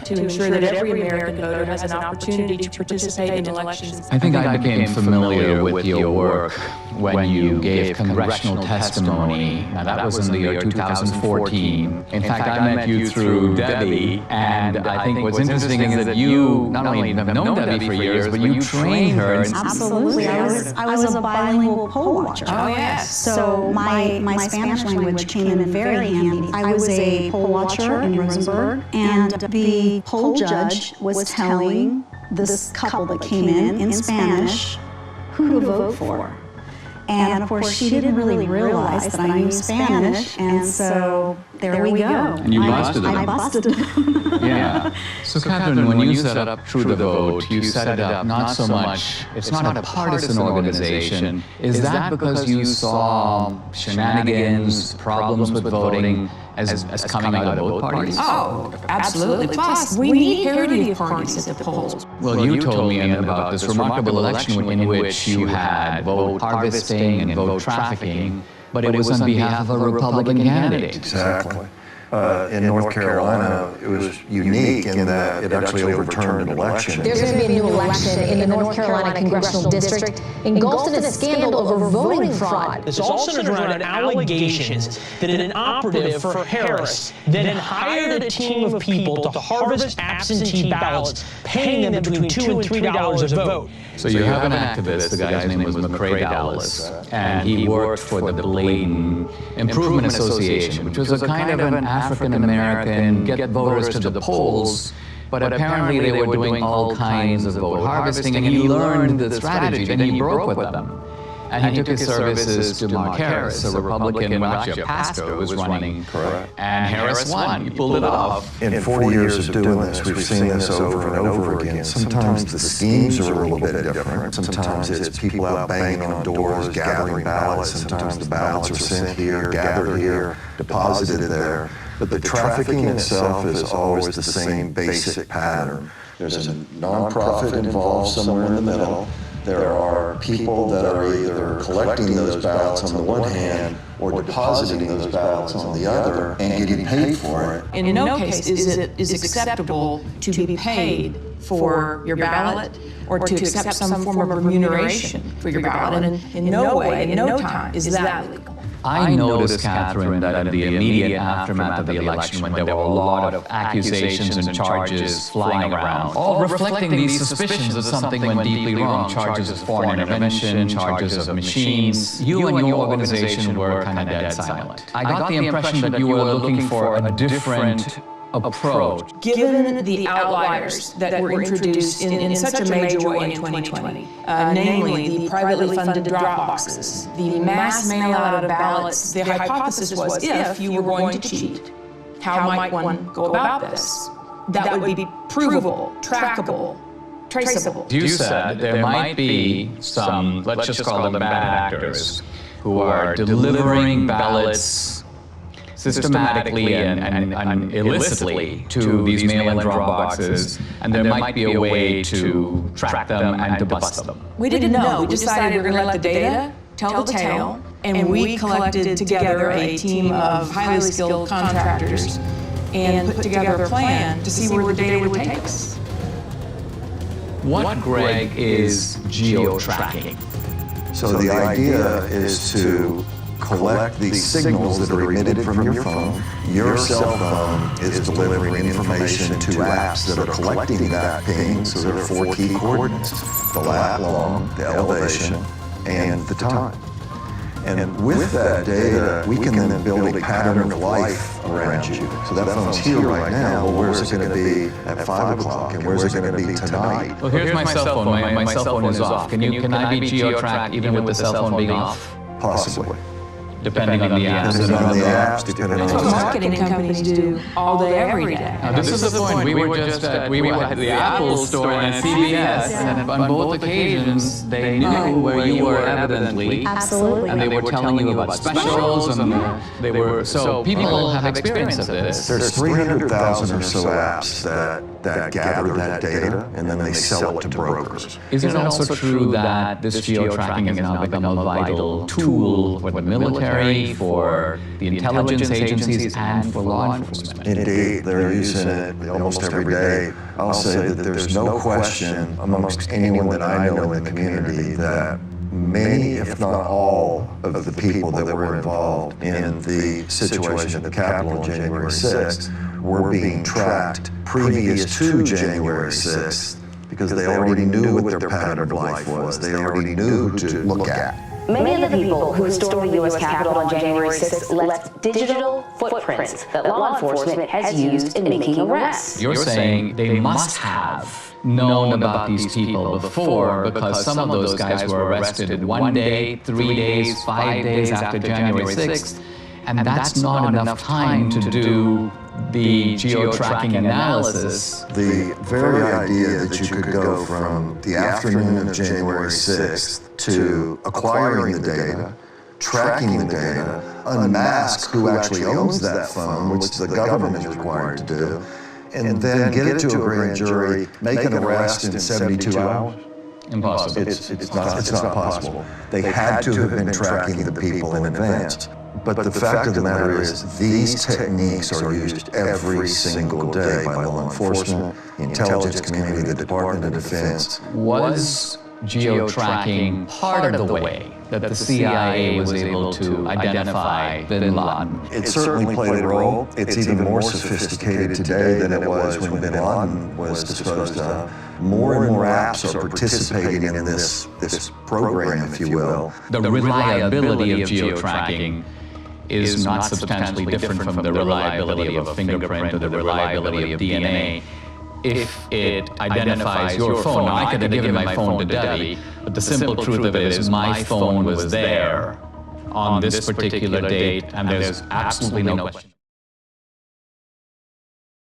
to ensure that every American voter has an opportunity to participate in elections. I think I became familiar with your work when you gave congressional testimony. Now, that was in the year 2014. In fact, I met you through Debbie, and I think what's interesting is that you not only have known Debbie for years, but you trained her. Absolutely. I was a bilingual poll watcher. Oh, yes. So my Spanish language came in very handy. I was a poll watcher in Rosenberg, and the poll judge was telling this couple that came in Spanish who to vote for. And of course, she didn't really realize that I knew Spanish, and so there we go. And you busted them. I busted them. Yeah. So, Catherine, when you set up True the Vote, you set it up not so much, it's not a partisan organization. Is that because you saw shenanigans, problems with voting as coming out of both parties? Oh, absolutely. Plus, we need parity of parties at the polls. Well, you told me about this remarkable election in which you had vote harvesting and vote trafficking, but it was on behalf of a Republican candidate. Exactly. In North Carolina, it was unique in that it actually overturned an election. There's going to be a new election in the North Carolina Congressional District, engulfed in a scandal over voting fraud. It's all centered around allegations that an operative for Harris then hired a team of people to harvest absentee ballots, paying them between $2 and $3 a vote. So you have an activist, the guy's name was McCrae Dowless, and he worked for the Bladen Improvement Association, which was a kind of an African-American get voters to the polls, but apparently they were doing all kinds of vote harvesting, and he learned the strategy, then he broke with them. And he took his services to Mark Harris, a Republican, well, actually a pastor who was running. Correct. And Harris won. He pulled it off. In 40 years of doing this, we've seen this over and over again. Sometimes the schemes are a little bit different. Sometimes it's people out banging on doors, gathering ballots. Sometimes the ballots are sent here, gathered here, deposited there. But the trafficking itself is always the same basic pattern. There's a nonprofit involved somewhere in the middle. There are people that are either collecting those ballots on the one hand or depositing those ballots on the other and getting paid for it. In no case is it acceptable to be paid for your ballot or to accept some form of remuneration for your ballot. And in no way, in no time, is that legal. I noticed, Catherine, that in the immediate aftermath of the election, when there were a lot of accusations and charges flying around, all reflecting these suspicions of something went deeply wrong, charges of foreign intervention, charges of machines, you and your organization were kind of dead silent. I got the impression that you were looking for a different approach. Given the outliers that were introduced in such a major way in 2020, namely the privately funded drop boxes, the mass mail-out of ballots, the hypothesis was if you were going to cheat, how might one go about this? That would be provable, trackable, traceable. You said there might be some, let's just call them bad actors, who are delivering ballots systematically and illicitly to these mail-in drop boxes, and there might be a way to track them and to bust them. We didn't know. We decided we were going to let the data tell the tale, and we collected together a team of highly skilled contractors and put together a plan to see where the data would take us. What, Greg, is geo-tracking? So the idea is to collect these signals that are emitted from your phone. Your cell phone is delivering information to apps that are collecting that ping, so there are 4 key coordinates: the lat long, the elevation, and the time. And with that data, we can then build a pattern of life around you. So that phone's here right now, well, where's it going to be at 5 o'clock, and where's it going to be tonight? Well, here's my cell phone. My cell phone is off. Can I be geo-tracked even with the cell phone being off? Possibly. Depending on the apps. Depending on the apps, depending on That's what marketing companies do all day, every day. Now, this is the point. We were just at the Apple store and at CVS, and on both occasions, they knew where you were evidently. Absolutely. And they were telling you about specials, and they were, so people have experience of this. There's 300,000 or so apps that gather that data, and then they sell it to brokers. Is it also true that this geo-tracking has now become a vital tool for the military military, for the intelligence agencies, and for law enforcement. Indeed, they're using it almost every day. I'll say that there's no question amongst anyone that I know in the community that many, if not all, of the people that were involved in the situation at the Capitol on January 6th were being tracked previous to January 6th because they already knew what their pattern of life was. They already knew who to look at. Many of the people who stormed the U.S. Capitol on January 6th left digital footprints that law enforcement has used in making arrests. You're saying they must have known about these people before because some of those guys were arrested 1 day, 3 days, 5 days after January 6th, and that's not enough time to do the geo-tracking analysis. The very idea that you could go from the afternoon of January 6th to acquiring the data, tracking the data, unmask who actually owns that phone, which the government is required to do, and then get it to a grand jury, make an arrest in 72 hours? Impossible. It's not possible. They had to have been tracking the people in advance. But the fact of the matter is, these techniques are used every single day by law enforcement, the intelligence community, the Department of Defense. Was geo-tracking part of the way that the CIA was able to identify bin Laden? It certainly played a role. It's even more sophisticated today than it was when bin Laden was disposed of. More and more apps are participating in this program, if you will. The reliability of geo-tracking is not substantially different from the reliability of a fingerprint or the reliability of DNA. If it identifies your phone, now I could have given my phone to Debbie, but the simple truth of it is my phone was there on this particular date, and there's absolutely no question.